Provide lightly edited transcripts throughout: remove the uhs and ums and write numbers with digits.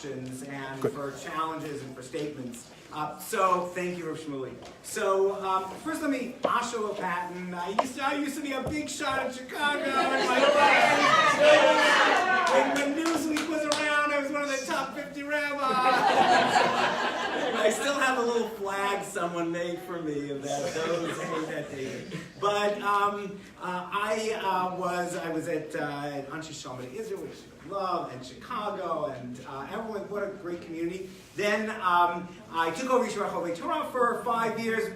questions and for challenges and for statements. So thank you, Rav Shmuley. So first, let me Asha Lopatin. I used to be a big shot in Chicago, and my when Newsweek was around, I was one of the top 50 rabbis. I still have a little flag someone made for me of that that day. But I was at Anshe Shalom in Israel, which I love, and Chicago, and everyone. What a great community. Then I took over Yeshiva Torah for 5 years.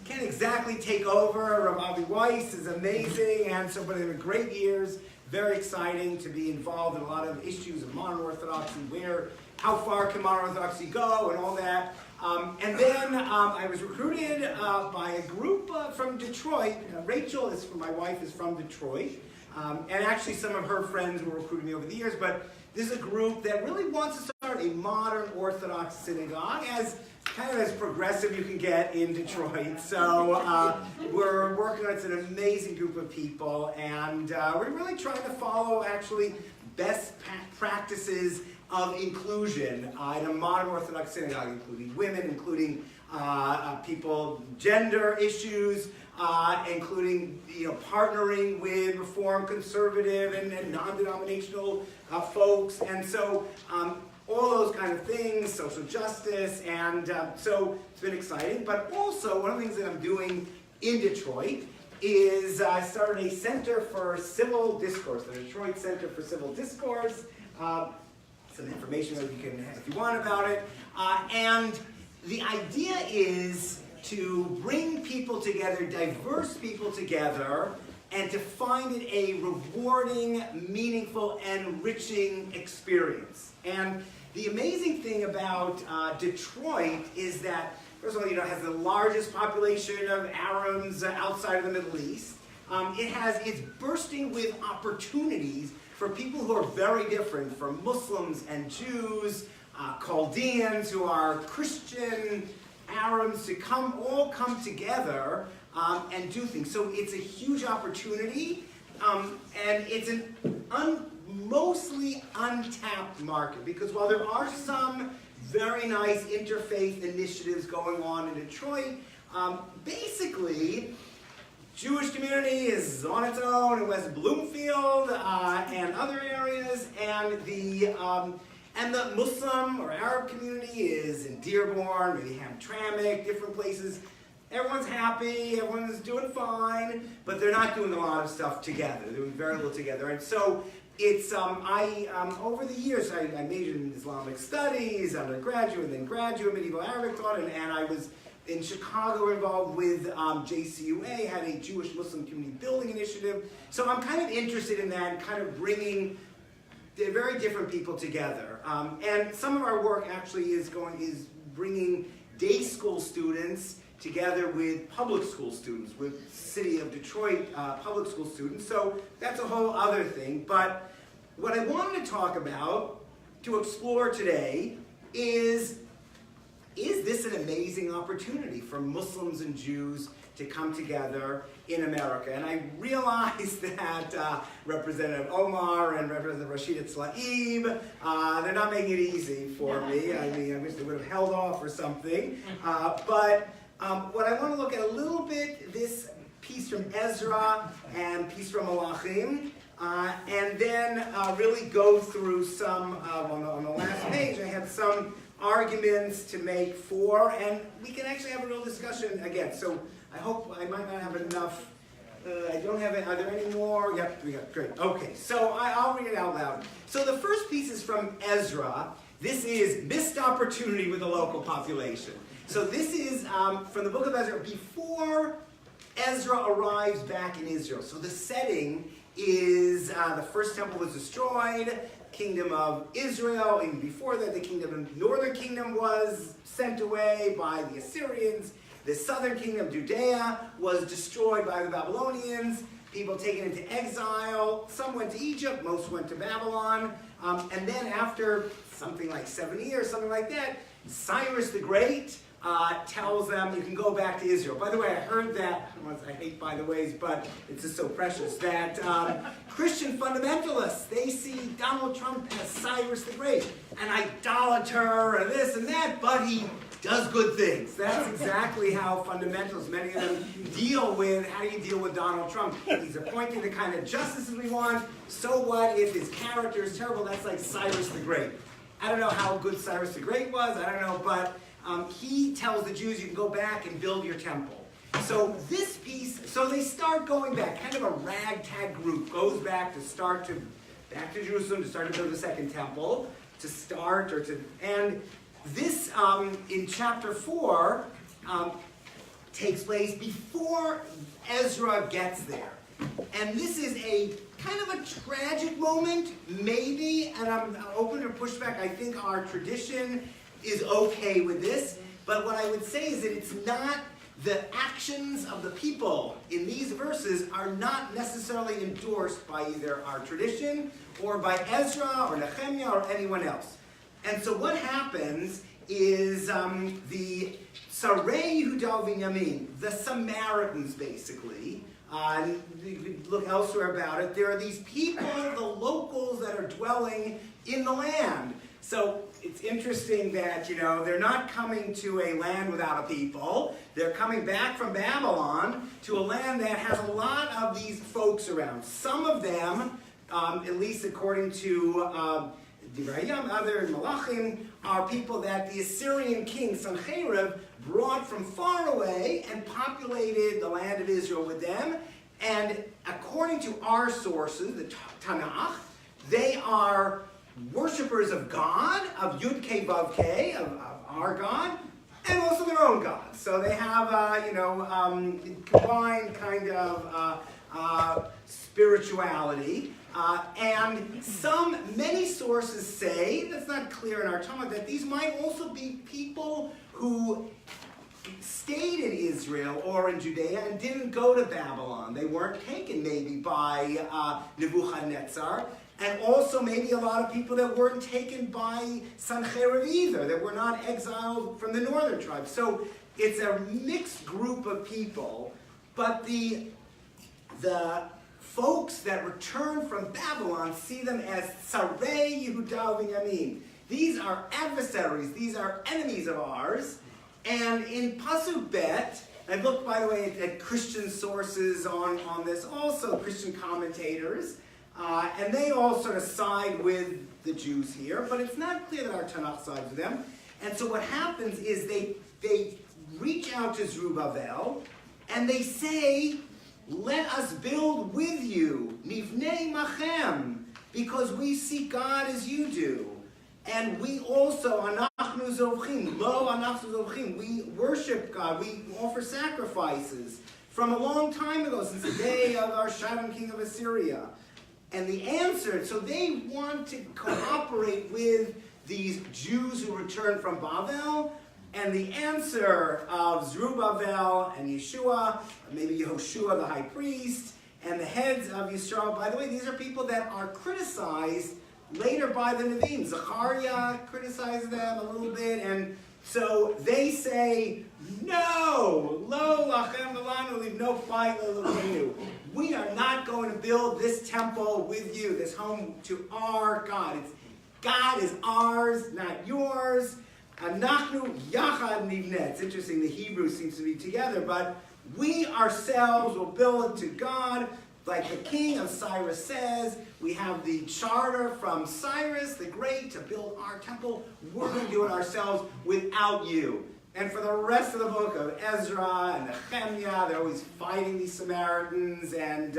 Can't exactly take over. Rabbi Weiss is amazing, and so but they were great years. Very exciting to be involved in a lot of issues of modern Orthodoxy, how far can modern Orthodoxy go, and all that. And then I was recruited by a group from Detroit. Rachel my wife is from Detroit, and actually some of her friends were recruiting me over the years. But this is a group that really wants to start a modern Orthodox synagogue, as kind of as progressive you can get in Detroit. So we're working on it's an amazing group of people, and we're really trying to follow actually best practices of inclusion in a modern Orthodox synagogue, including women, including people, gender issues, including partnering with Reform, Conservative, and non-denominational folks, and so all those kind of things, social justice, and so it's been exciting. But also, one of the things that I'm doing in Detroit is I started a Center for Civil Discourse, the Detroit Center for Civil Discourse. Some information that you can have if you want about it. And the idea is to bring people together, diverse people together, and to find it a rewarding, meaningful, enriching experience. And the amazing thing about Detroit is that, first of all, it has the largest population of Arabs outside of the Middle East. It's bursting with opportunities for people who are very different, from Muslims and Jews, Chaldeans who are Christian, Arabs, to all come together and do things. So it's a huge opportunity, and it's a mostly untapped market, because while there are some very nice interfaith initiatives going on in Detroit, basically, Jewish community is on its own in West Bloomfield and other areas, and the Muslim or Arab community is in Dearborn, maybe Hamtramck, different places. Everyone's happy, everyone's doing fine, but they're not doing a lot of stuff together. They're doing very little together, and so it's over the years I majored in Islamic studies, undergraduate, and then graduate medieval Arabic thought, and I was in Chicago involved with JCUA, had a Jewish Muslim community building initiative. So I'm kind of interested in that, kind of bringing very different people together. And some of our work actually is bringing day school students together with public school students, with City of Detroit public school students. So that's a whole other thing. But what I wanted to talk about, to explore today, is this an amazing opportunity for Muslims and Jews to come together in America? And I realize that Representative Omar and Representative Rashida Tlaib, they're not making it easy for me. I mean, I wish they would have held off or something. But what I want to look at a little bit, this piece from Ezra and piece from Malachim, and then really go through some, on the last page, I have some arguments to make for, and we can actually have a real discussion again. So I hope I might not have enough. I don't have it. Are there any more? Yep, we got, great. Okay, so I'll read it out loud. So the first piece is from Ezra. This is missed opportunity with the local population. So this is from the book of Ezra before Ezra arrives back in Israel. So the setting is the first temple was destroyed, kingdom of Israel, and before that the northern kingdom was sent away by the Assyrians. The southern kingdom, Judea, was destroyed by the Babylonians. People taken into exile. Some went to Egypt, most went to Babylon. And then after something like 70 years, something like that, Cyrus the Great tells them you can go back to Israel. By the way, I heard that, I hate by the ways, but it's just so precious, that Christian fundamentalists, they see Donald Trump as Cyrus the Great, an idolater, and this and that, but he does good things. That's exactly how fundamentalists, many of them, deal with, how do you deal with Donald Trump? He's appointing the kind of justices we want, so what if his character is terrible? That's like Cyrus the Great. I don't know how good Cyrus the Great was, I don't know, but he tells the Jews you can go back and build your temple. So this piece, so they start going back, kind of a ragtag group goes back to Jerusalem to start to build a second temple, and this in chapter 4 takes place before Ezra gets there. And this is a kind of a tragic moment, maybe, and I'm open to pushback. I think our tradition is okay with this, but what I would say is that it's not, the actions of the people in these verses are not necessarily endorsed by either our tradition or by Ezra or Nehemiah or anyone else. And so what happens is the Sarei Yehuda Binyamin, the Samaritans basically, you could look elsewhere about it, there are these people, the locals that are dwelling in the land. So it's interesting that, they're not coming to a land without a people. They're coming back from Babylon to a land that has a lot of these folks around. Some of them, at least according to other Malachim, are people that the Assyrian king Sanherib brought from far away and populated the land of Israel with them. And according to our sources, the Tanakh, they are worshippers of God, of Yud-Kei Vav-Kei, of our God, and also their own gods. So they have, combined kind of spirituality. And many sources say, that's not clear in our Talmud, that these might also be people who stayed in Israel or in Judea and didn't go to Babylon. They weren't taken maybe by Nebuchadnezzar. And also maybe a lot of people that weren't taken by Sanherib either, that were not exiled from the northern tribes. So it's a mixed group of people, but the folks that return from Babylon see them as Sarei Yehuda Binyamin. These are adversaries, these are enemies of ours. And in Pasuk Bet, I looked, by the way, at Christian sources on this, also Christian commentators, and they all sort of side with the Jews here, but it's not clear that our Tanakh sides with them. And so what happens is they reach out to Zerubbabel, and they say, let us build with you, Nivnei Machem, because we see God as you do. And we also, Anachnu Zovchim, Lo Anachnu Zovchim, we worship God, we offer sacrifices from a long time ago, since the day of our Shaddam, king of Assyria. And the answer, so they want to cooperate with these Jews who return from Babel, and the answer of Zerubbabel and Yeshua, maybe Yehoshua the high priest, and the heads of Yisrael, by the way, these are people that are criticized later by the Nevi'im. Zechariah criticizes them a little bit, and so they say, no, lo lachem v'lanu, leave no fight, we are not going to build this temple with you, this home to our God. God is ours, not yours. Anachnu yachad nivneh. It's interesting, the Hebrew seems to be together, but we ourselves will build it to God. Like the king of Cyrus says, we have the charter from Cyrus the Great to build our temple. We're going to do it ourselves without you. And for the rest of the book of Ezra and Nehemiah, they're always fighting these Samaritans, and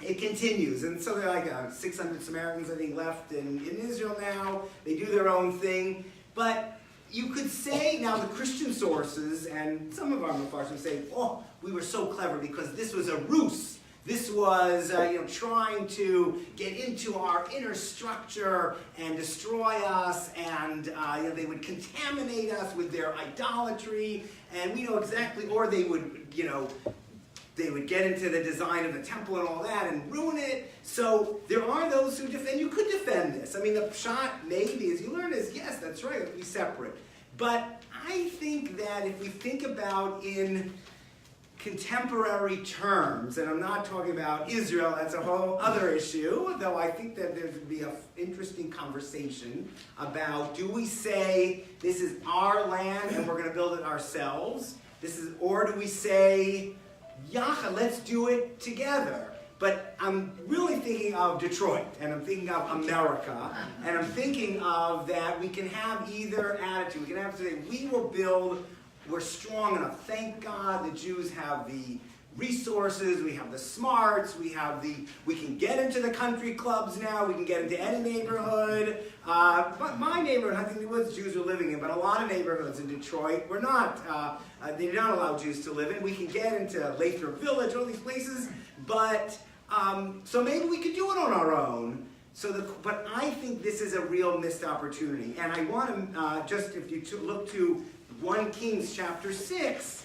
it continues. And so there are like 600 Samaritans, I think, left in Israel now. They do their own thing. But you could say, now the Christian sources, and some of our Mepharshim say, oh, we were so clever because this was a ruse. This was trying to get into our inner structure and destroy us, and they would contaminate us with their idolatry, and we know exactly, or they would get into the design of the temple and all that and ruin it. So there are those who defend. You could defend this. I mean, the pshat maybe, as you learn, is yes, that's right, it would be separate. But I think that if we think about in contemporary terms, and I'm not talking about Israel, that's a whole other issue, though I think that there would be an interesting conversation about, do we say this is our land and we're going to build it ourselves? Or do we say, Yacha, let's do it together? But I'm really thinking of Detroit, and I'm thinking of America, and I'm thinking of that we can have either attitude. We can have to say, we will build, we're strong enough. Thank God the Jews have the resources, we have the smarts, we can get into the country clubs now, we can get into any neighborhood. But my neighborhood, I think it was Jews were living in, but a lot of neighborhoods in Detroit were not, they did not allow Jews to live in. We can get into Lathrop Village, all these places, but, so maybe we could do it on our own. But I think this is a real missed opportunity. And I want to, just if you look to 1 Kings chapter 6,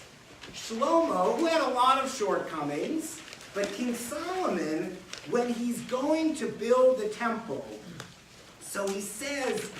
Shlomo, who had a lot of shortcomings, but King Solomon, when he's going to build the temple, so he says,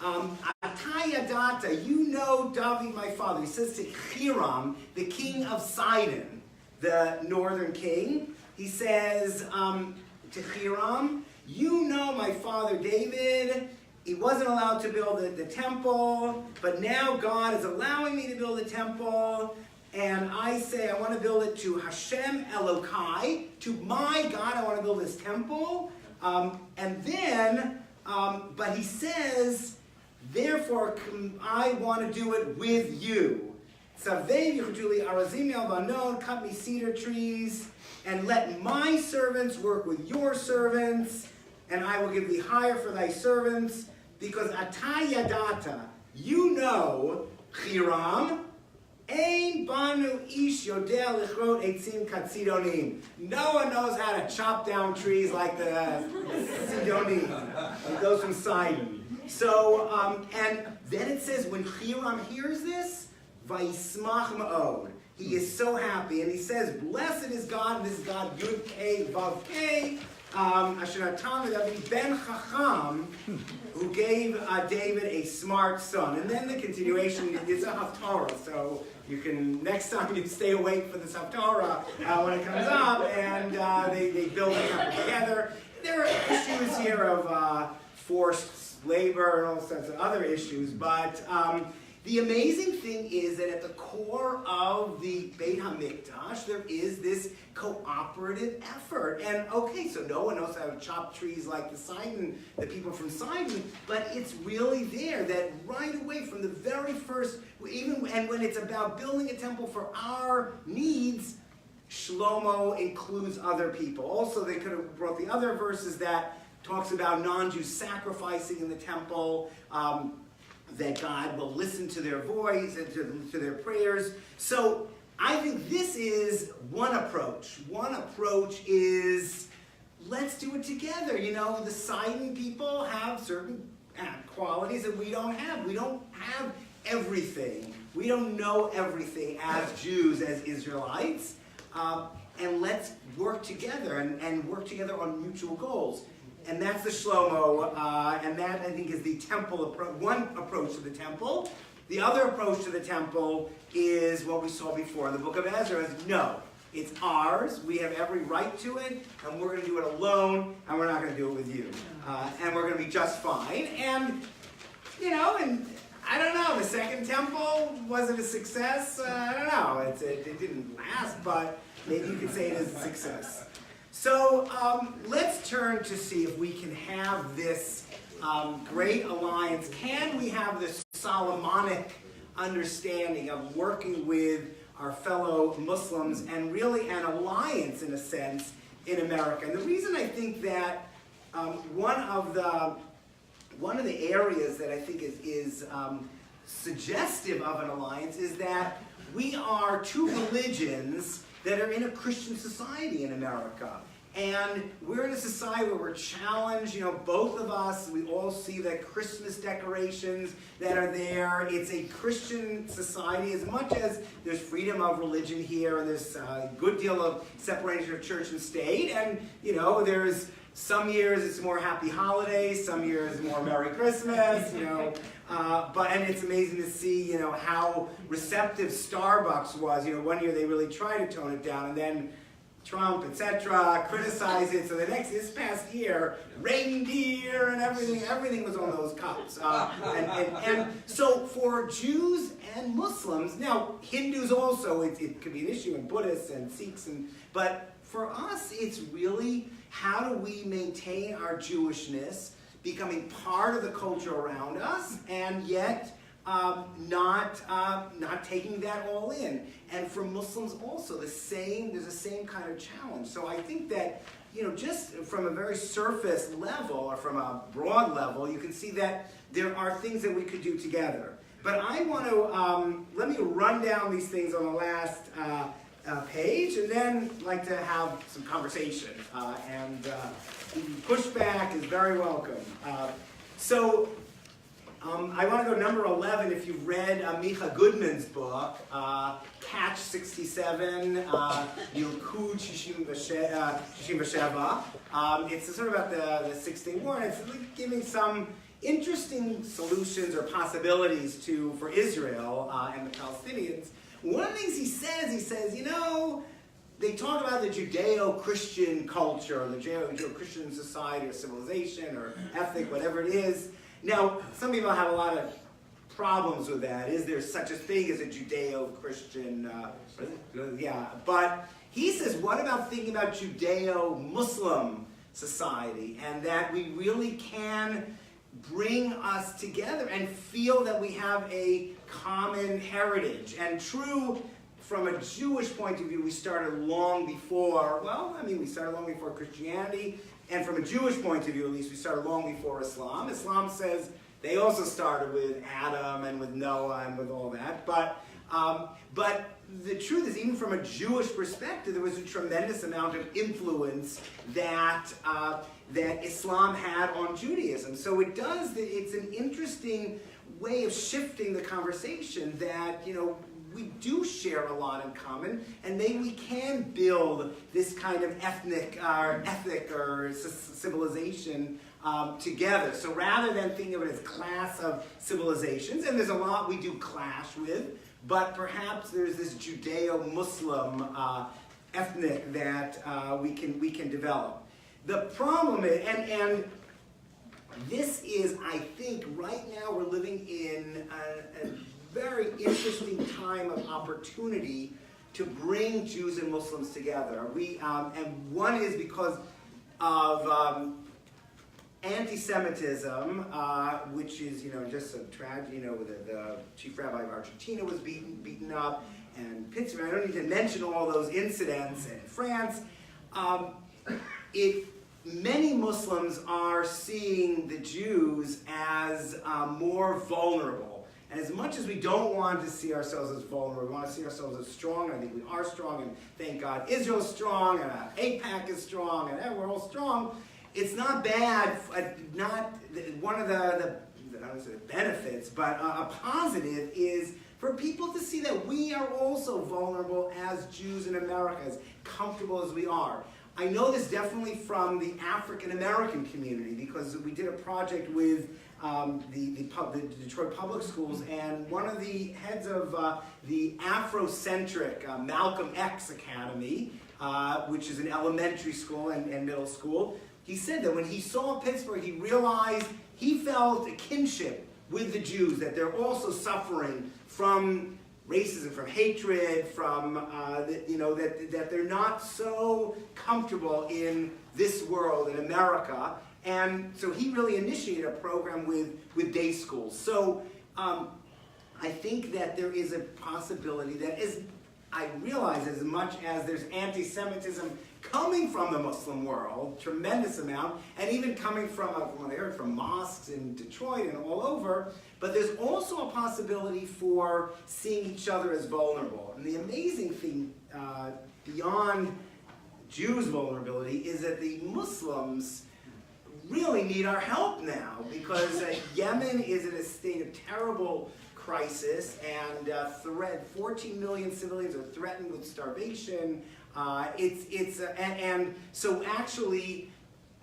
Atayadata, you know David my father. He says to Hiram, the king of Sidon, the northern king, he says to Hiram, you know my father David. He wasn't allowed to build the temple, but now God is allowing me to build the temple. And I say, I want to build it to Hashem Elokai, to my God, I want to build this temple. And then, but he says, therefore, I want to do it with you. Cut me cedar trees, and let my servants work with your servants, and I will give thee hire for thy servants, because atayadata, you know, Hiram, Ein banu ish yodea lichrot eitzim katzidonim. No one knows how to chop down trees like the Sidonim, like those from Sidon. So, and then it says, when Hiram hears this, vayismach ma'od. He is so happy, and he says, blessed is God, and this is God, Yud Kei Vav Kei, Asher natan David ben Chacham, who gave David a smart son. And then the continuation is a haftarah, so you can, next time you stay awake for this haftarah when it comes up, and they build it up together. There are issues here of forced labor and all sorts of other issues, but the amazing thing is that at the core of the Beit HaMikdash, there is this cooperative effort. And okay, so no one knows how to chop trees like the people from Sidon, but it's really there that right away from the very first, and when it's about building a temple for our needs, Shlomo includes other people. Also, they could have brought the other verses that talks about non-Jews sacrificing in the temple, that God will listen to their voice and to their prayers. So I think this is one approach. One approach is, let's do it together. You know, the Sidon people have certain qualities that we don't have. We don't have everything. We don't know everything as Jews, as Israelites. And let's work together and work together on mutual goals. And that's the Shlomo, and that I think is the temple approach, one approach to the temple. The other approach to the temple is what we saw before in the book of Ezra, is no, it's ours, we have every right to it, and we're going to do it alone, and we're not going to do it with you. And we're going to be just fine. And, you know, and I don't know, the second temple, was it a success? I don't know, it didn't last, but maybe you could say it is a success. So let's turn to see if we can have this great alliance. Can we have this Solomonic understanding of working with our fellow Muslims and really an alliance, in a sense, in America? And the reason I think that one of the areas that I think is suggestive of an alliance is that we are two religions that are in a Christian society in America. And we're in a society where we're challenged, you know, both of us, we all see the Christmas decorations that are there. It's a Christian society as much as there's freedom of religion here, and there's a good deal of separation of church and state, and, you know, there's Some years it's more happy holidays, some years more Merry Christmas, and it's amazing to see, how receptive Starbucks was. One year they really tried to tone it down, and then Trump, etc., criticized it. So this past year, reindeer and everything was on those cups. And so for Jews and Muslims, now Hindus also, it could be an issue, and Buddhists and Sikhs, but for us, it's really how do we maintain our Jewishness, becoming part of the culture around us, and yet not taking that all in. And for Muslims also, there's the same kind of challenge. So I think that, just from a very surface level or from a broad level, you can see that there are things that we could do together. But I want to, let me run down these things on the last page, and then like to have some conversation. Pushback is very welcome. I want to go to number 11. If you've read Micha Goodman's book, Catch 67, Yilkud Shishim V'Sheva, it's sort of about the Six-Day War, and it's giving some interesting solutions or possibilities for Israel and the Palestinians. One of the things he says, they talk about the Judeo-Christian culture, or the Judeo-Christian society or civilization or ethic, whatever it is. Now, some people have a lot of problems with that. Is there such a thing as a Judeo-Christian? But he says, what about thinking about Judeo-Muslim society, and that we really can bring us together and feel that we have a common heritage. And true, from a Jewish point of view, we started long before, we started long before Christianity. And from a Jewish point of view, at least, we started long before Islam. Islam says they also started with Adam and with Noah and with all that. But the truth is, even from a Jewish perspective, there was a tremendous amount of influence that Islam had on Judaism. So it's an interesting way of shifting the conversation that, we do share a lot in common, and maybe we can build this kind of ethic or civilization together. So rather than thinking of it as class of civilizations, and there's a lot we do clash with, but perhaps there's this Judeo-Muslim ethnic that we can develop. The problem is, and this is, I think, right now we're living in a very interesting time of opportunity to bring Jews and Muslims together. And one is because of anti-Semitism, which is, just a tragedy. The chief rabbi of Argentina was beaten up, and Pittsburgh. I don't need to mention all those incidents in France. Many Muslims are seeing the Jews as more vulnerable. And as much as we don't want to see ourselves as vulnerable, we want to see ourselves as strong. I think we are strong, and thank God Israel's strong, and AIPAC is strong, and we're all strong. It's not bad, not one of the I don't say the benefits, but a positive is for people to see that we are also vulnerable as Jews in America, as comfortable as we are. I know this definitely from the African American community, because we did a project with the Detroit Public Schools, and one of the heads of the Afrocentric Malcolm X Academy, which is an elementary school and middle school, he said that when he saw Pittsburgh, he realized he felt a kinship with the Jews, that they're also suffering from racism, from hatred, from that they're not so comfortable in this world, in America. And so he really initiated a program with day schools. So I think that there is a possibility that I realize as much as there's anti-Semitism coming from the Muslim world, tremendous amount, and even coming from mosques in Detroit and all over, but there's also a possibility for seeing each other as vulnerable. And the amazing thing, beyond Jews' vulnerability, is that the Muslims really need our help now, because Yemen is in a state of terrible crisis, and 14 million civilians are threatened with starvation. And so actually,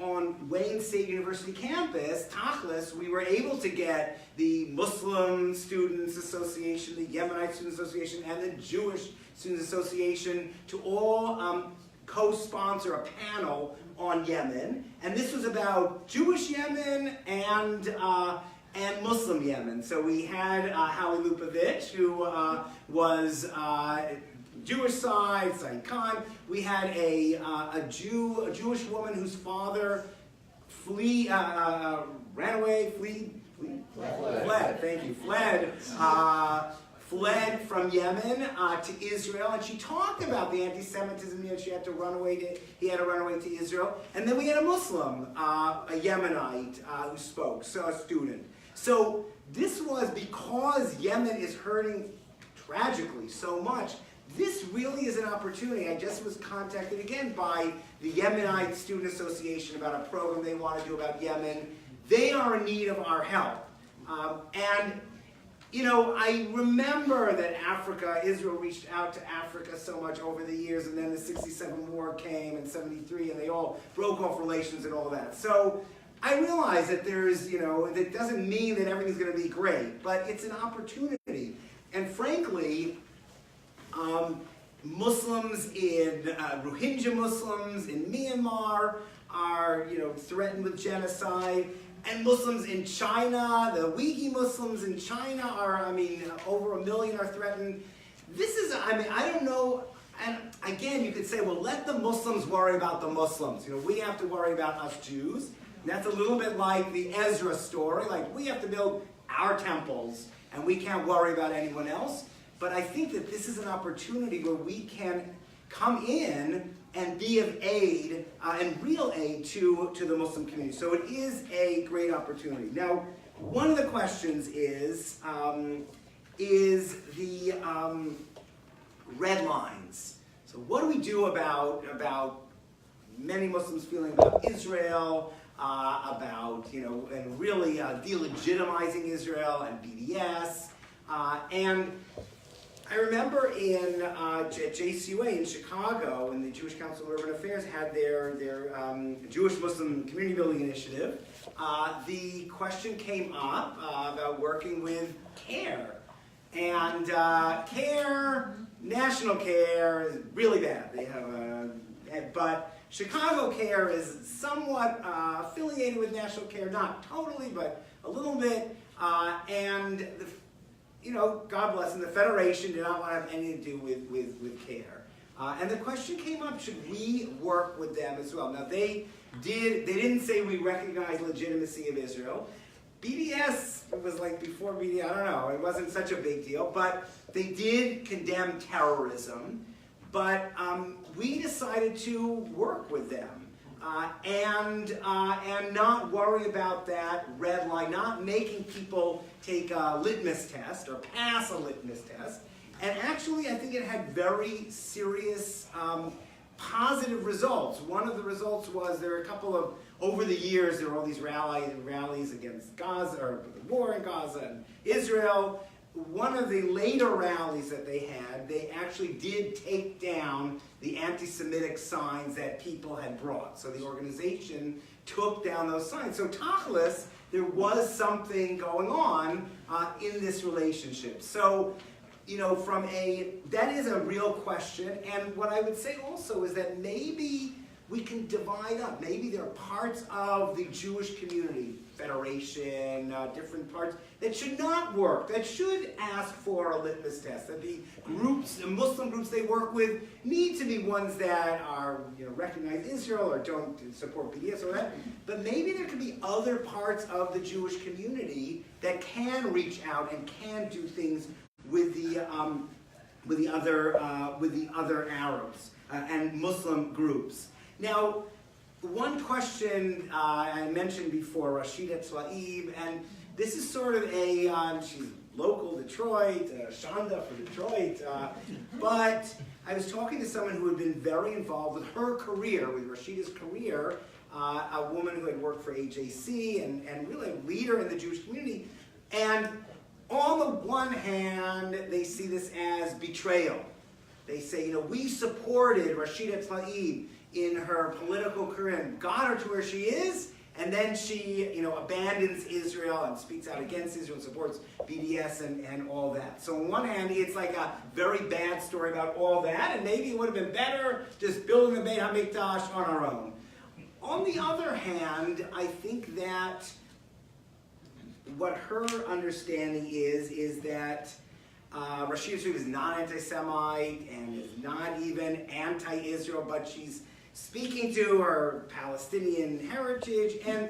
on Wayne State University campus, Tachlis, we were able to get the Muslim Students Association, the Yemenite Students Association, and the Jewish Students Association to all co-sponsor a panel on Yemen. And this was about Jewish Yemen and Muslim Yemen. So we had Howie Lupovich, who was Jewish side, Said Khan. We had a Jewish woman whose father fled, fled from Yemen to Israel, and she talked about the anti-Semitism. She had to run away he had to run away to Israel. And then we had a Muslim, a Yemenite, who spoke, so a student. So this was because Yemen is hurting tragically so much. This really is an opportunity. I just was contacted again by the Yemenite Student Association about a program they want to do about Yemen. They are in need of our help. And you know, I remember that Israel reached out to Africa so much over the years, and then the 67 war came, and 73, and they all broke off relations and all that. So I realize that that doesn't mean that everything's going to be great, but it's an opportunity. And frankly, Muslims Rohingya Muslims in Myanmar are, threatened with genocide. And Muslims in China, the Uyghur Muslims in China are, over 1 million are threatened. This is, I don't know, and again, you could say, well, let the Muslims worry about the Muslims. We have to worry about us Jews. And that's a little bit like the Ezra story, like we have to build our temples, and we can't worry about anyone else. But I think that this is an opportunity where we can come in and be of aid, and real aid to the Muslim community. So it is a great opportunity. Now, one of the questions is the red lines. So what do we do about many Muslims feeling about Israel, and really delegitimizing Israel and BDS, and I remember at JCUA in Chicago, when the Jewish Council of Urban Affairs had their Jewish Muslim Community Building Initiative, the question came up about working with CARE. And CARE, National CARE, is really bad. They have but Chicago CARE is somewhat affiliated with National CARE, not totally, but a little bit. God bless them, the Federation did not want to have anything to do with CARE. And the question came up, should we work with them as well? Now they didn't say we recognize legitimacy of Israel. BDS, it was like before BDS, I don't know, it wasn't such a big deal, but they did condemn terrorism. But we decided to work with them. And not worry about that red line, not making people take a litmus test or pass a litmus test. And actually, I think it had very serious positive results. One of the results was there are a couple of, over the years, there were all these rallies against Gaza, or the war in Gaza and Israel. One of the later rallies that they had, they actually did take down the anti-Semitic signs that people had brought. So the organization took down those signs. So Tachlis, there was something going on in this relationship. So, that is a real question. And what I would say also is that maybe we can divide up. Maybe there are parts of the Jewish community, Federation, different parts, that should not work, that should ask for a litmus test, that the groups, the Muslim groups they work with, need to be ones that are, recognize Israel or don't support BDS or that. But maybe there could be other parts of the Jewish community that can reach out and can do things with the other Arabs and Muslim groups. Now, one question I mentioned before, Rashida Tlaib, and this is sort of she's local Detroit, Shonda for Detroit, but I was talking to someone who had been very involved with her career, with Rashida's career, a woman who had worked for AJC and really a leader in the Jewish community, and on the one hand, they see this as betrayal. They say, we supported Rashida Tlaib in her political career and got her to where she is, and then she, abandons Israel and speaks out against Israel and supports BDS and all that. So on one hand, it's like a very bad story about all that, and maybe it would have been better just building the Beit HaMikdash on our own. On the other hand, I think that what her understanding is that Rashida Tlaib is not anti-Semite and is not even anti-Israel, but she's speaking to her Palestinian heritage, and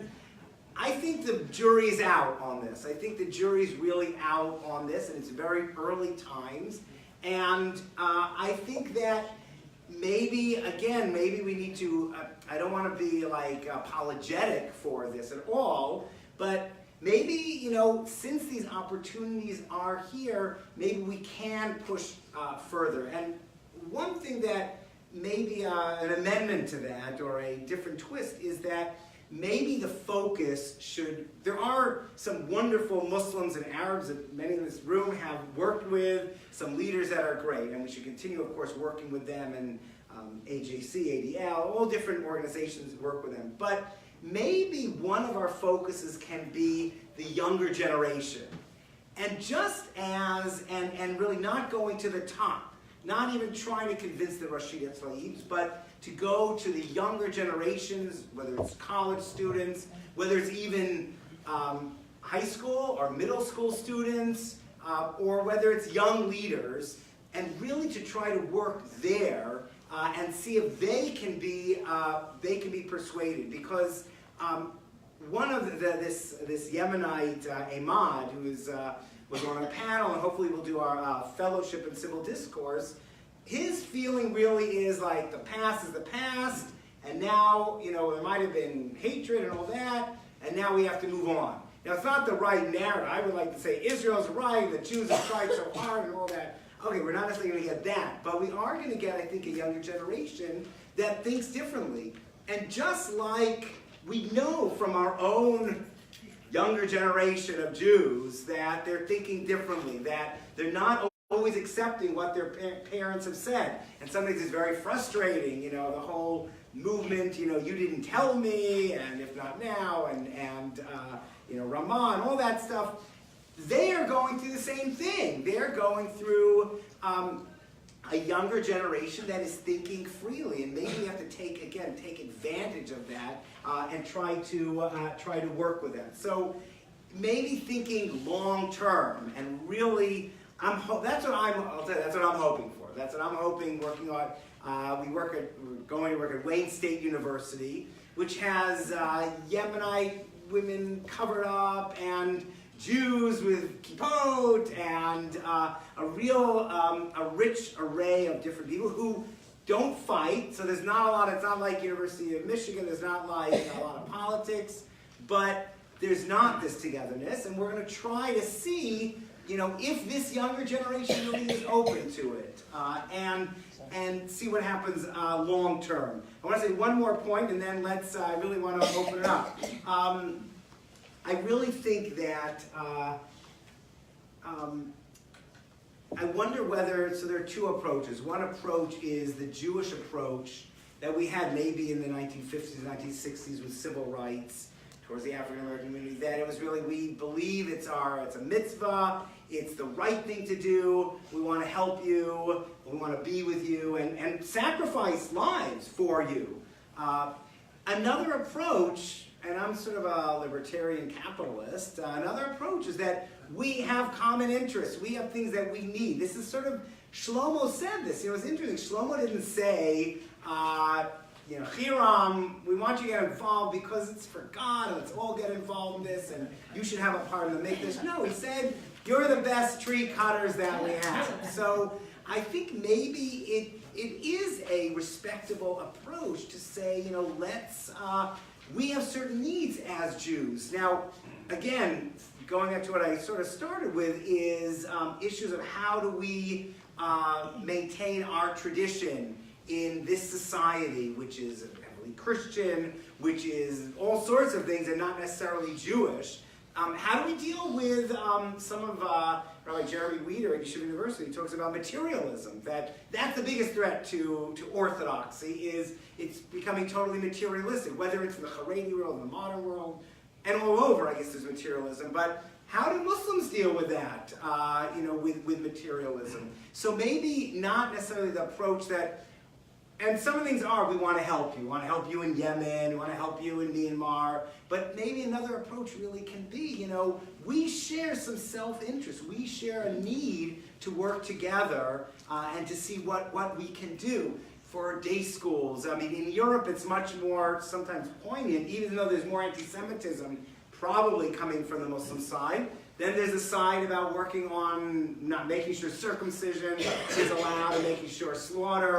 I think the jury's out on this. I think the jury's really out on this, and it's very early times, and I think that maybe we need to, I don't want to be like apologetic for this at all, but maybe, since these opportunities are here, maybe we can push further. And one thing that maybe an amendment to that or a different twist is that maybe the focus should, there are some wonderful Muslims and Arabs that many in this room have worked with, some leaders that are great, and we should continue, of course, working with them, and AJC, ADL, all different organizations work with them. But maybe one of our focuses can be the younger generation. And just as, and really not going to the top, not even trying to convince the Rashida Tlaibs, but to go to the younger generations, whether it's college students, whether it's even high school or middle school students, or whether it's young leaders, and really to try to work there and see if they can be persuaded. Because one of this Yemenite Ahmad, who is was on a panel, and hopefully we'll do our fellowship in civil discourse, his feeling really is like the past is the past, and now, there might have been hatred and all that, and now we have to move on. Now, it's not the right narrative. I would like to say Israel's right, the Jews have tried so hard and all that. Okay, we're not necessarily going to get that, but we are going to get, I think, a younger generation that thinks differently. And just like we know from our own younger generation of Jews that they're thinking differently, that they're not always accepting what their parents have said. And sometimes it's very frustrating, the whole movement, you didn't tell me, and if not now, and Ramah, and all that stuff. They are going through the same thing. They're going through a younger generation that is thinking freely, and maybe we have to take advantage of that and try to work with them. So maybe thinking long term and really, that's what I'm hoping for. That's what I'm hoping. Working on, we're going to work at Wayne State University, which has Yemenite women covered up and Jews with kippot and a rich array of different people who don't fight. So there's not a lot. It's not like University of Michigan. There's not like a lot of politics, but there's not this togetherness. And we're going to try to see, if this younger generation really is open to it, and see what happens long term. I want to say one more point, and then I really want to open it up. I really think that, I wonder whether, so there are two approaches. One approach is the Jewish approach that we had maybe in the 1950s, 1960s with civil rights towards the African American community, that it was really, we believe it's a mitzvah, it's the right thing to do, we want to help you, we want to be with you, and sacrifice lives for you. Another approach, and I'm sort of a libertarian capitalist, another approach is that we have common interests. We have things that we need. This is sort of, Shlomo said this. It's interesting. Shlomo didn't say, Hiram, we want you to get involved because it's for God, and let's all get involved in this, and you should have a part in the make this. No, he said, you're the best tree cutters that we have. So I think maybe it is a respectable approach to say, we have certain needs as Jews. Now, again, going back to what I sort of started with is issues of how do we maintain our tradition in this society, which is heavily Christian, which is all sorts of things and not necessarily Jewish. How do we deal with some of Rabbi Jeremy Weider at Yeshiva University talks about materialism. That's the biggest threat to orthodoxy, is it's becoming totally materialistic, whether it's in the Haredi world, in the modern world, and all over, I guess, there's materialism. But how do Muslims deal with that, with materialism? So maybe not necessarily the approach that, and some of the things are, we want to help you. We want to help you in Yemen, we want to help you in Myanmar, but maybe another approach really can be, we share some self-interest. We share a need to work together and to see what we can do. For day schools, I mean, in Europe it's much more sometimes poignant, even though there's more anti-Semitism probably coming from the Muslim side. Then there's a side about working on not making sure circumcision is allowed and making sure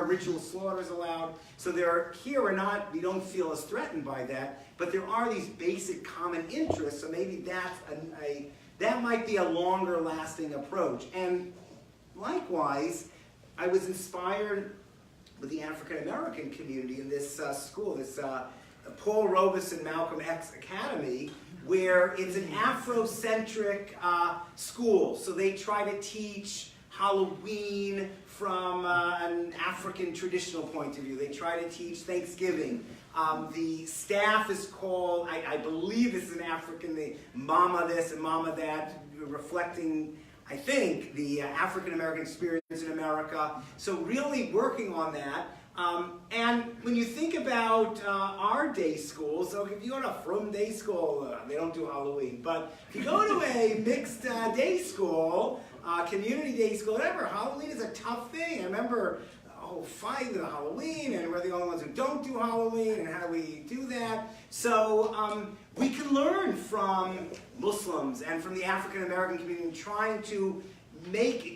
ritual slaughter is allowed. So we don't feel as threatened by that, but there are these basic common interests, so maybe that might be a longer lasting approach. And likewise, I was inspired with the African American community in this school, this Paul Robeson Malcolm X Academy, where it's an Afrocentric school. So they try to teach Halloween from an African traditional point of view. They try to teach Thanksgiving. The staff is called, I believe this is an African, the Mama this and Mama that, reflecting, I think, the African American experience in America. So really working on that. And when you think about our day schools, so if you go to a frum day school, they don't do Halloween, but if you go to a mixed day school, community day school, whatever, Halloween is a tough thing. I remember fighting the Halloween, and we're the only ones who don't do Halloween, and how do we do that? So we can learn from Muslims and from the African American community trying to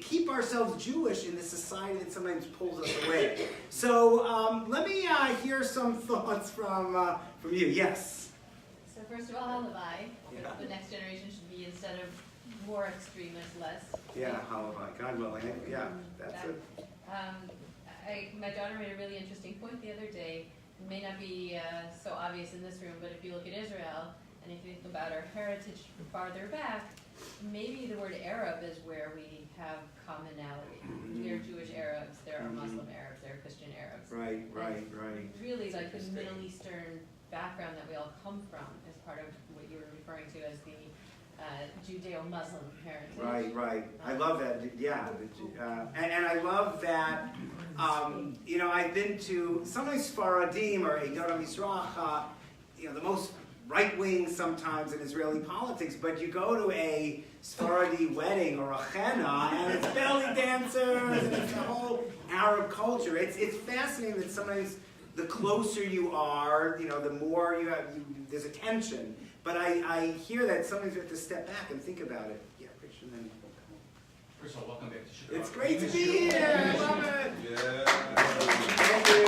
keep ourselves Jewish in this society that sometimes pulls us away. So let me hear some thoughts from you. Yes? So first of all, Halavai. Yeah. The next generation should be, instead of more extremist, less. Yeah, Halavai. God willing. Yeah, that's it. My daughter made a really interesting point the other day. It may not be so obvious in this room, but if you look at Israel, and if you think about our heritage farther back, maybe the word Arab is where we have commonality. We are Jewish Arabs, there are Muslim Arabs, there are Christian Arabs. Right. Really like the Middle Eastern background that we all come from is part of what you were referring to as the Judeo-Muslim heritage. Right. I love that. Yeah, and I love that. I've been to sometimes Faradim or Eidot HaMizrach, the most right-wing sometimes in Israeli politics, but you go to a Sephardi wedding or a chena, and it's belly dancers, and it's the whole Arab culture. It's fascinating that sometimes the closer you are, the more there's a tension. But I hear that sometimes you have to step back and think about it. Yeah, Christian, then. First of all, welcome back to Chicago. It's great to be here. I love it. Yeah. Thank you.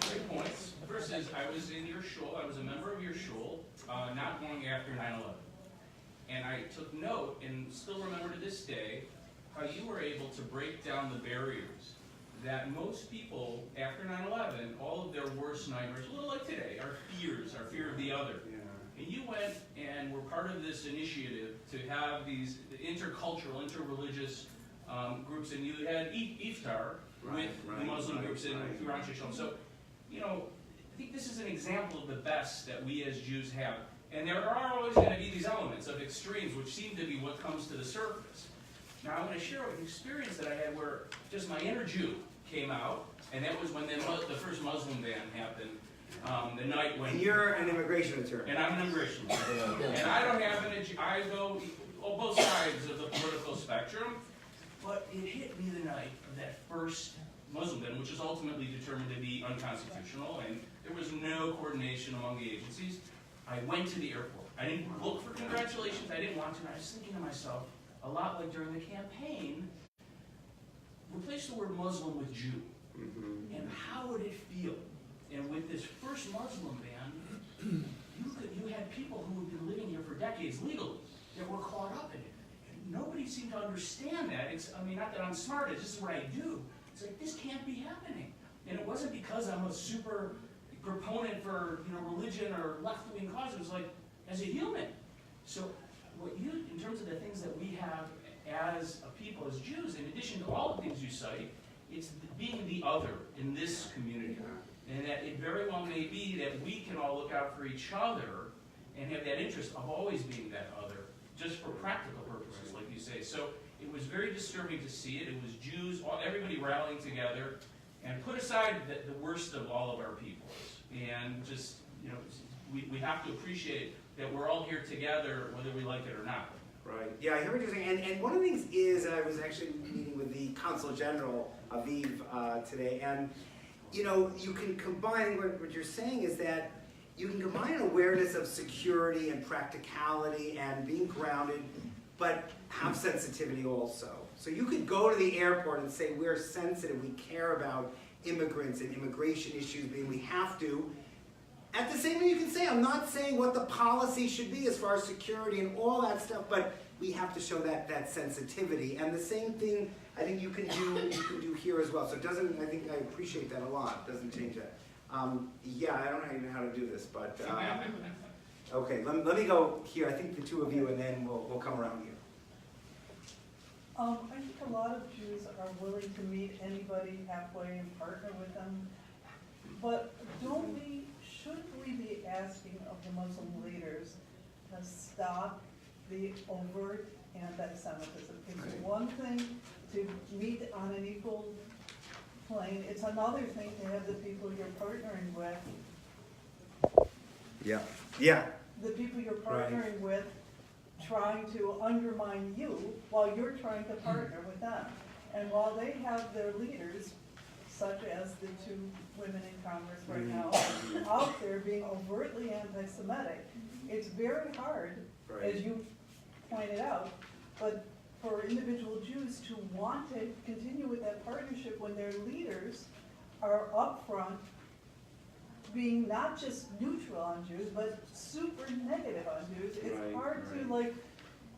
Great points. First is, I was in your shul. I was a member of your shul not long after 9/11, and I took note and still remember to this day how you were able to break down the barriers that most people after 9/11, all of their worst nightmares, a little like today, are fears, our fear of the other. Yeah. And you went and were part of this initiative to have these intercultural, interreligious groups, and you had iftar with the Muslim groups in Torat Chayim. So, I think this is an example of the best that we as Jews have. And there are always going to be these elements of extremes, which seem to be what comes to the surface. Now, I want to share an experience that I had where just my inner Jew came out, and that was when the first Muslim ban happened, the night when... And you're an immigration attorney. And I'm an immigration attorney. And I don't have I go on both sides of the political spectrum, but it hit me the night of that first Muslim ban, which was ultimately determined to be unconstitutional, and there was no coordination among the agencies. I went to the airport. I didn't look for congratulations. I didn't want to. And I was thinking to myself, a lot like during the campaign, replace the word Muslim with Jew. Mm-hmm. And how would it feel? And with this first Muslim ban, you had people who had been living here for decades legally that were caught up in it. And nobody seemed to understand that. Not that I'm smart, it's just what I do. It's like, this can't be happening. And it wasn't because I'm a super proponent for religion or left-wing causes. It was like, as a human. So in terms of the things that we have as a people, as Jews, in addition to all the things you cite, it's being the other in this community. And that it very well may be that we can all look out for each other and have that interest of always being that other, just for practical purposes, like you say. So it was very disturbing to see it. It was Jews, everybody rallying together, and put aside the worst of all of our peoples. And just, we have to appreciate that we're all here together, whether we like it or not. Right. Yeah, I hear what you're saying. And one of the things is, I was actually meeting with the Consul General, Aviv, today, and you can combine, what you're saying is that you can combine an awareness of security and practicality and being grounded, but have sensitivity also. So you could go to the airport and say, we're sensitive, we care about immigrants and immigration issues, being we have to. At the same time, you can say, I'm not saying what the policy should be as far as security and all that stuff, but we have to show that sensitivity. And the same thing I think you can do here as well. So it doesn't, I think I appreciate that a lot. It doesn't change that. Yeah, I don't even know how to do this, but okay, let me go here. I think the two of you, and then we'll come around here. I think a lot of Jews are willing to meet anybody halfway and partner with them. But should we be asking of the Muslim leaders to stop the overt anti-Semitism? It's one thing to meet on an equal plane. It's another thing to have the people you're partnering with. Yeah. The people you're partnering with trying to undermine you while you're trying to partner with them. And while they have their leaders, such as the two women in Congress right now, out there being overtly anti-Semitic, it's very hard, as you pointed out, but for individual Jews to want to continue with that partnership when their leaders are up front being not just neutral on Jews, but super negative on Jews. It's hard to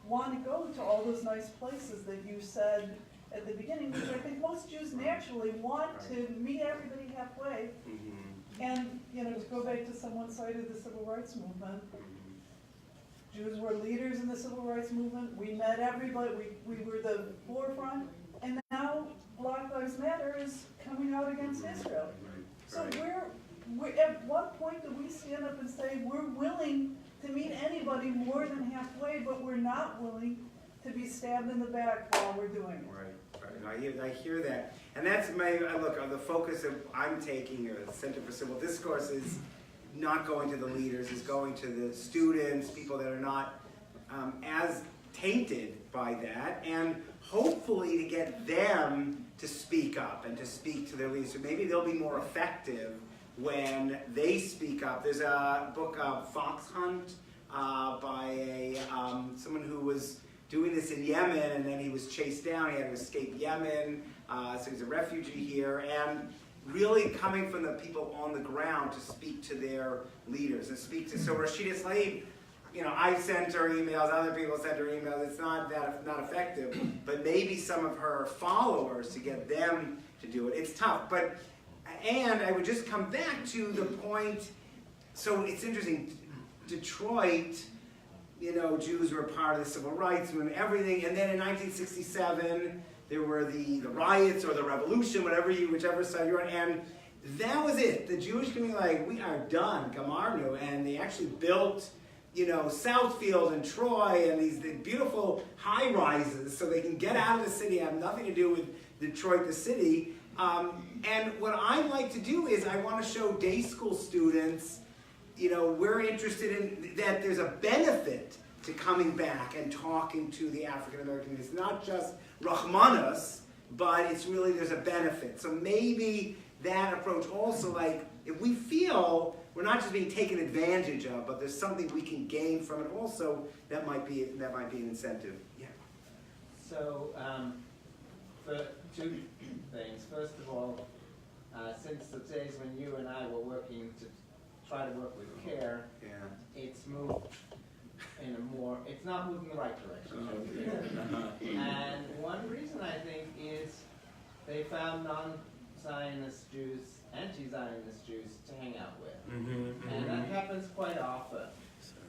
want to go to all those nice places that you said at the beginning, which I think most Jews naturally want to meet everybody halfway. And, to go back to someone cited the civil rights movement, Jews were leaders in the civil rights movement. We met everybody. We were the forefront. And now Black Lives Matter is coming out against Israel. So at what point do we stand up and say we're willing to meet anybody more than halfway, but we're not willing to be stabbed in the back while we're doing it? I hear that. And that's the focus that I'm taking, or the Center for Civil Discourse, is not going to the leaders, is going to the students, people that are not as tainted by that, and hopefully to get them to speak up and to speak to their leaders. So maybe they'll be more effective when they speak up. There's a book, Fox Hunt, by someone who was doing this in Yemen, and then he was chased down. He had to escape Yemen, so he's a refugee here, and really coming from the people on the ground to speak to their leaders and speak to. So Rashida Tlaib, I sent her emails, other people sent her emails. It's not effective, but maybe some of her followers, to get them to do it. It's tough, and I would just come back to the point. So it's interesting, Detroit. Jews were a part of the civil rights movement, everything, and then in 1967 there were the riots or the revolution, whichever side you're on, and that was it. The Jewish community, we are done, Gamarnu, and they actually built, Southfield and Troy and these beautiful high rises so they can get out of the city, have nothing to do with Detroit, the city. And what I like to do is I want to show day school students, we're interested in that there's a benefit to coming back and talking to the African American. It's not just Rahmanas, but it's really, there's a benefit. So maybe that approach also, if we feel we're not just being taken advantage of, but there's something we can gain from it also, that might be an incentive. Yeah. So, for two things. First of all, since the days when you and I were working to try to work with CARE, it's moved in it's not moving in the right direction. And one reason I think is they found non-Zionist Jews, anti-Zionist Jews to hang out with. And that happens quite often.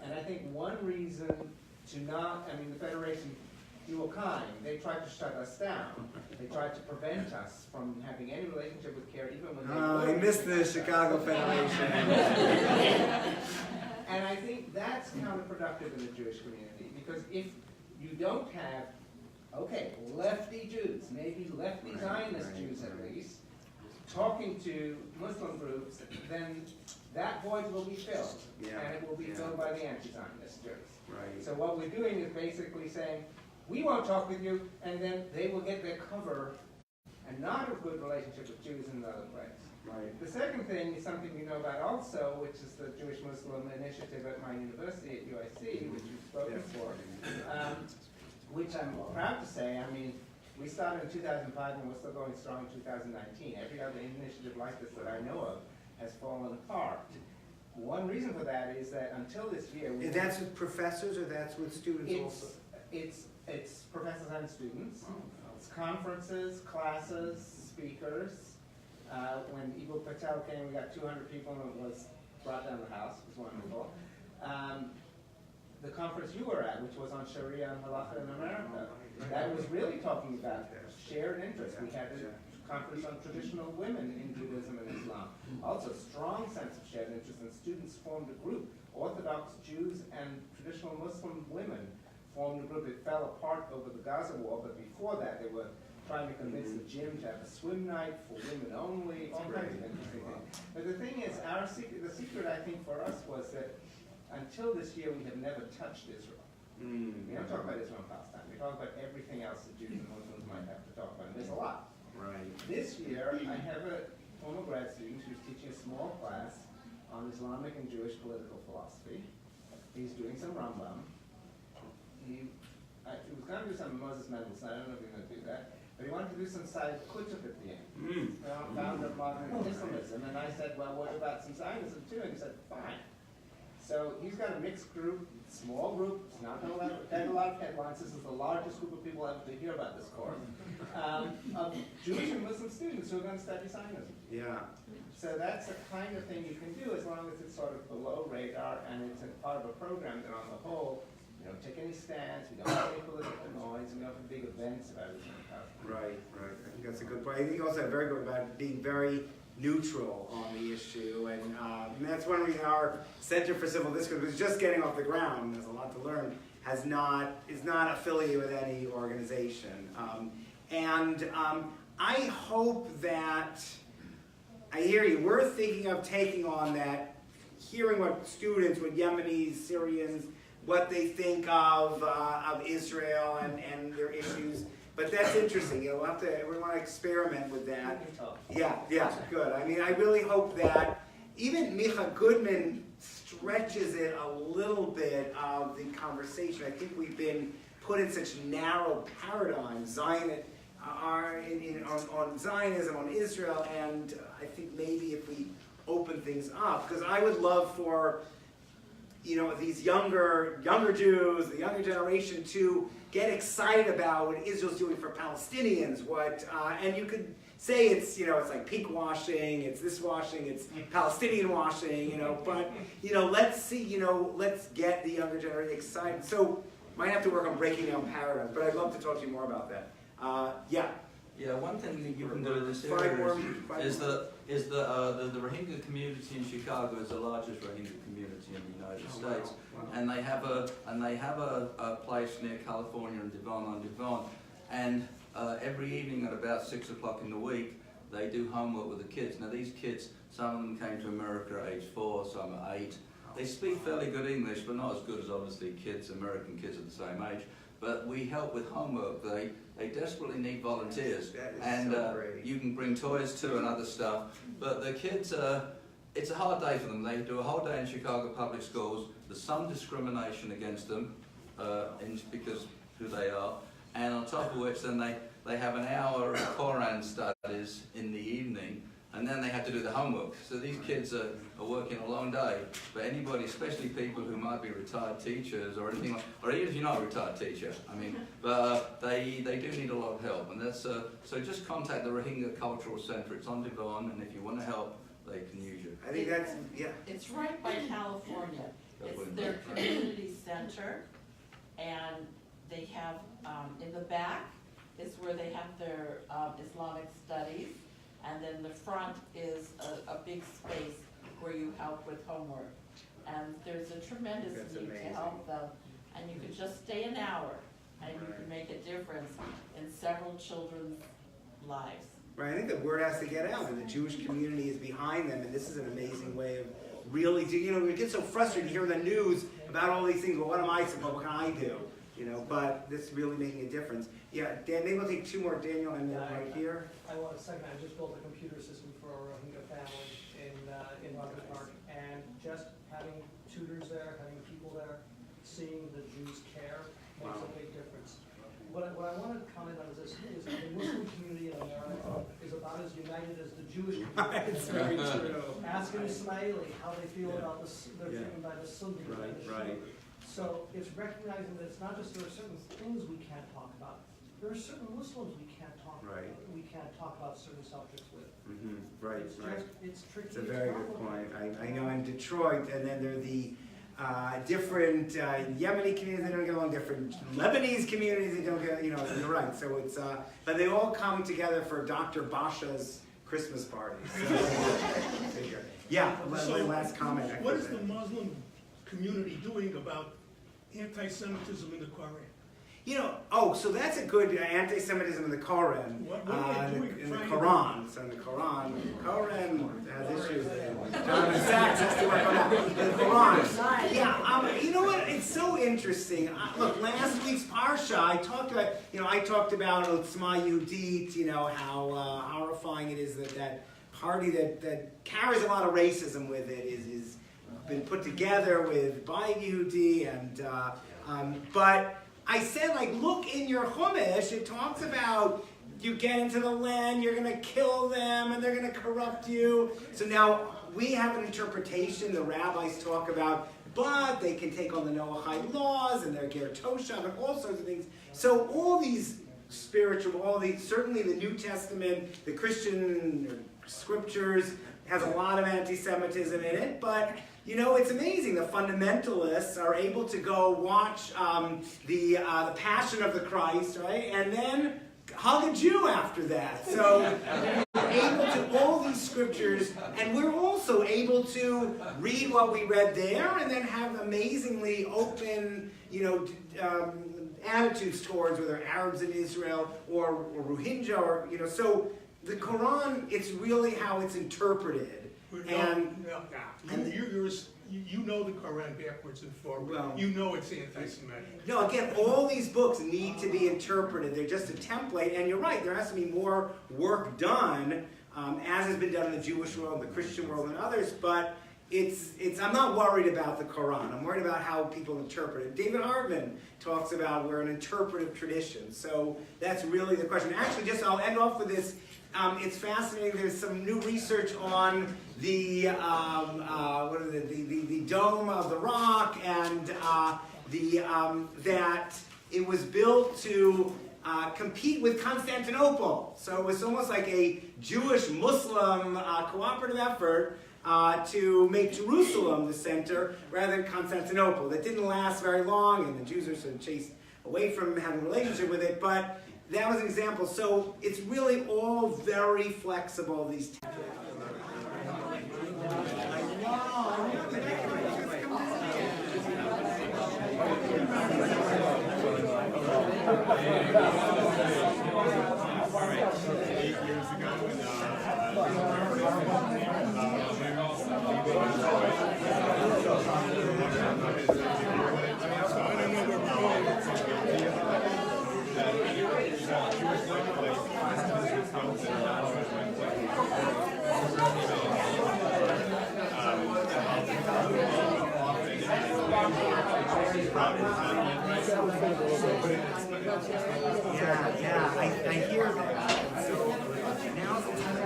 And I think one reason to not, I mean, the Federation, you were kind, they tried to shut us down. They tried to prevent us from having any relationship with CARE even when they I missed the Chicago Federation. And I think that's counterproductive in the Jewish community, because if you don't have, okay, lefty Jews, maybe lefty Zionist Jews at least, talking to Muslim groups, then that void will be filled, and it will be filled by the anti-Zionist Jews. Right. So what we're doing is basically saying, we won't talk with you, and then they will get their cover and not a good relationship with Jews in another place. Right. The second thing is something we know about also, which is the Jewish Muslim initiative at my university at UIC, which you've spoken for, which I'm proud to say, I mean, we started in 2005 and we're still going strong in 2019. Every other initiative like this that I know of has fallen apart. One reason for that is that until this year... That's with professors or that's with students also? It's professors and students. It's conferences, classes, speakers. When Ibu Patel came, we got 200 people and it was brought down the house. It was wonderful. The conference you were at, which was on Sharia and Halacha in America, that was really talking about shared interests. We had a conference on traditional women in Judaism and Islam. Also, strong sense of shared interest, and students formed a group. Orthodox Jews and traditional Muslim women formed a group. It fell apart over the Gaza war, but before that they were trying to convince the gym to have a swim night for women only, all kinds of interesting things. But the thing is, the secret I think for us was that until this year we have never touched Israel. We don't talk about Israel and Palestine. We talk about everything else that Jews and Muslims might have to talk about, and there's a lot. Right. This year, I have a former grad student who's teaching a small class on Islamic and Jewish political philosophy. He's doing some Rambam. He was going to do some Moses Mendelssohn. I don't know if he's going to do that. But he wanted to do some Sayyid Qutb at the end, founder of modern Islamism. And I said, well, what about some Zionism too? And he said, fine. So he's got a mixed group, small group. It's not going to get a lot of headlines. This is the largest group of people ever to hear about this course, of Jewish and Muslim students who are going to study Zionism. Yeah. So that's the kind of thing you can do as long as it's sort of below radar and it's a part of a program that on the whole, we don't take any stands, we don't have any political noise, and we don't have big events about it. Right. I think that's a good point. I think also very good about being very neutral on the issue, and that's one reason our Center for Civil Discourse, which is just getting off the ground, there's a lot to learn, is not affiliated with any organization. I hope that, I hear you, we're thinking of taking on that, hearing what students, what Yemenis, Syrians, what they think of Israel and their issues. But that's interesting. We want to experiment with that. Yeah, good. I mean, I really hope that even Micha Goodman stretches it a little bit of the conversation. I think we've been put in such narrow paradigms, on Zionism, on Israel, and I think maybe if we open things up, because I would love for these younger Jews, the younger generation, to get excited about what Israel's doing for Palestinians. And you could say it's like peak washing, it's this washing, it's Palestinian washing, But let's see, let's get the younger generation excited. So might have to work on breaking down paradigms, but I'd love to talk to you more about that. Yeah, one thing that you can do in this area is the Rohingya community in Chicago is the largest Rohingya community in the United States, and they have a place near California and Devon, and every evening at about 6 o'clock in the week they do homework with the kids. Now these kids, some of them came to America at age 4, some at 8. They speak fairly good English, but not as good as obviously American kids at the same age. But we help with homework. They desperately need volunteers, and you can bring toys too and other stuff. But the kids, it's a hard day for them. They do a whole day in Chicago public schools. There's some discrimination against them because who they are, and on top of which, then they have an hour of Quran studies in the evening, and then they have to do the homework. So these kids are working a long day. But anybody, especially people who might be retired teachers or anything, or even if you're not a retired teacher, but they do need a lot of help. And that's so just contact the Rohingya Cultural Center. It's on Devon, and if you want to help, they can use you. I think It's right by California. It's their community center, and they have, in the back is where they have their Islamic studies, and then the front is a big space where you help with homework. And there's a tremendous That's need amazing. to help them, and you could just stay an hour, and you can make a difference in several children's lives. Right, I think the word has to get out, and the Jewish community is behind them, and this is an amazing way of really doing, we get so frustrated hearing the news about all these things, well, what am I supposed, what can I do? But this is really making a difference. Yeah, Dan, maybe we'll take two more, Daniel, and then right here. I want a second, I just built a computer system for a Rohingya family in Rogers Park, and just having tutors there, having people there, seeing the Jews care makes a big difference. What I want to comment on is this, is the Muslim community in America is about as united as the Jewish community. It's very true. Ask an Ismaili how they feel about their treatment by the Sunni, by the Right. Shia. So it's recognizing that it's not just there are certain things we can't talk about. There are certain Muslims we can't talk about. Right. We can't talk about certain subjects with. Right, It's right. just, it's tricky. It's a very good point. I know in Detroit, and then there are the different Yemeni communities that don't get along, different Lebanese communities that don't get, you're right. So it's, but they all come together for Dr. Basha's Christmas party. So, yeah, last comment. What is the Muslim community doing about anti-Semitism in the Koran? So that's a good anti-Semitism in the Koran. What are they doing? In the Quran. So in the Koran has issues. Jonathan Sachs has to work on that. The Quran. Yeah, you know what? It's so interesting. Look, last week's Parsha, I talked about Otzma Yehudit, how horrifying it is that party that carries a lot of racism with it is been put together by Yehudi, but I said, look in your Chumash, it talks about you get into the land, you're going to kill them, and they're going to corrupt you. So now we have an interpretation, the rabbis talk about, but they can take on the Noahide laws, and their Ger Toshav, and all sorts of things. So all these certainly the New Testament, the Christian scriptures, has a lot of anti-Semitism in it, but it's amazing. The fundamentalists are able to go watch the Passion of the Christ, right, and then hug a Jew after that. So we're able to all these scriptures, and we're also able to read what we read there, and then have amazingly open, attitudes towards whether Arabs in Israel or Rohingya, or so the Quran. It's really how it's interpreted. You know the Quran backwards and forward. Well, you know it's anti-Semitic. No, again, all these books need to be interpreted. They're just a template, and you're right. There has to be more work done, as has been done in the Jewish world, the Christian world, and others. But I'm not worried about the Quran. I'm worried about how people interpret it. David Hartman talks about we're an interpretive tradition. So that's really the question. Actually, I'll end off with this. It's fascinating. There's some new research on the Dome of the Rock, and that it was built to compete with Constantinople. So it was almost like a Jewish-Muslim cooperative effort to make Jerusalem the center rather than Constantinople. That didn't last very long, and the Jews are sort of chased away from having a relationship with it, but that was an example. So it's really all very flexible, these I hear that. So now's the time.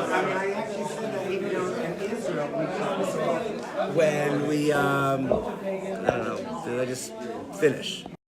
I actually said that even in Israel, when we, I don't know, did I just finish?